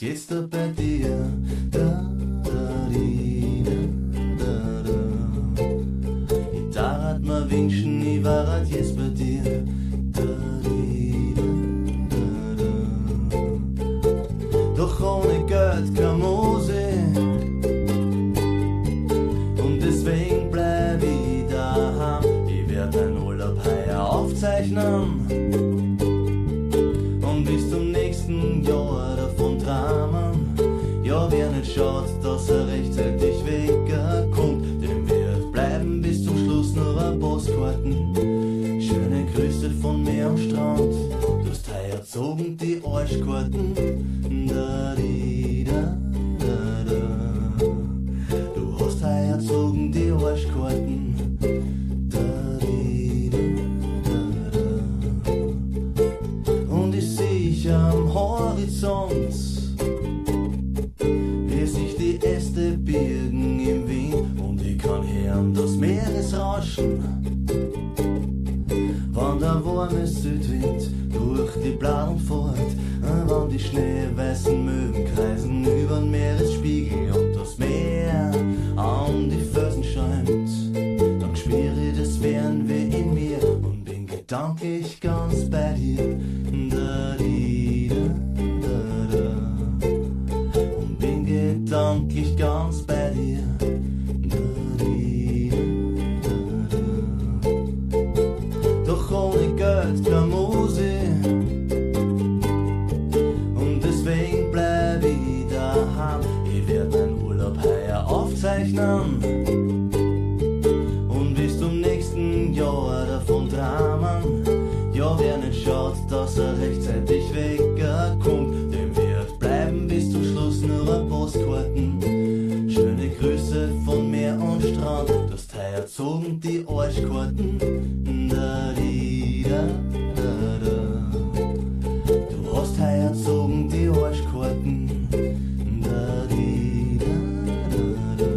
jetzt da bei dir? Da, da, di, da, da, da. Ich darf mir wünschen, ich war jetzt bei dir. Da, di, da, da, da. Doch ohne Geld keine Musik. Und deswegen bleib ich daheim. Ich werd meinen Urlaub heuer aufzeichnen. Und bis zum nächsten Jahr davon träumen. Ja, wär nicht schade, dass rechtzeitig wegkommt. Dem wird bleiben bis zum Schluss nur ein Postkarten. Schöne Grüße von mir am Strand. Du hast heuer gezogen die Arschkarten. Da, di, da, da, da. Du hast heuer gezogen die Arschkarten. Da, di, da, da, da. Und ich seh am Horizont, wie sich die Äste birgen im Wind. Und ich kann hören das Meeresrauschen, wann der warme Südwind durch die Blauen fährt, wann die schneeweißen Möwen kreisen übern Meeresspiegel und das Meer an die Felsen schäumt. Dann spüre ich das Fernweh in mir und bin gedanklich ganz bei dir. Da, di, da, da, da. Und bin gedanklich ganz bei dir. Da, di, da, da. Doch ohne Geld keine Musik. Und deswegen bleib ich daheim. Ich werd meinen Urlaub heuer aufzeichnen. Und bis zum nächsten Jahr davon träumen. Ja, wär nicht schade, dass rechtzeitig wegkommt. Dem wird bleiben bis zum Schluss nur ein Postkarten. Schöne Grüße von Meer und Strand. Du hast heuer gezogen die Arschkarten. Da, di, da, da, da. Du hast heuer gezogen die Arschkarten. Da, di, da, da, da.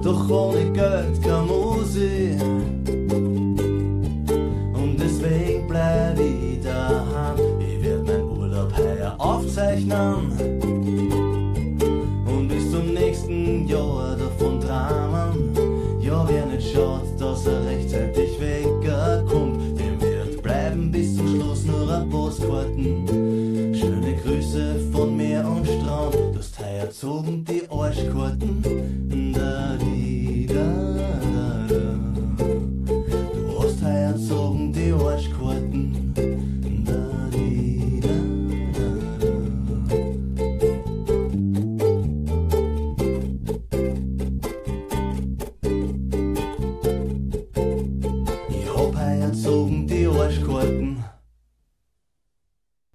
Doch ohne Geld keine Musik. Und deswegen bleib ich daheim. Ich werd meinen Urlaub heuer aufzeichnen. Und bis zum nächsten Jahr davon träumen. Ja, wär nicht schade, dass rechtzeitig wegkommt. Dem wird bleiben bis zum Schluss nur ein Postkarten. Schöne Grüße von Meer und Strand. Du hast heuer gezogen die Arschkarten. Da, di, da, da, da. Du hast heuer gezogen die Arschkarten. Da, di, da, da, da. Ich hab heuer gezogen die Arschkarten.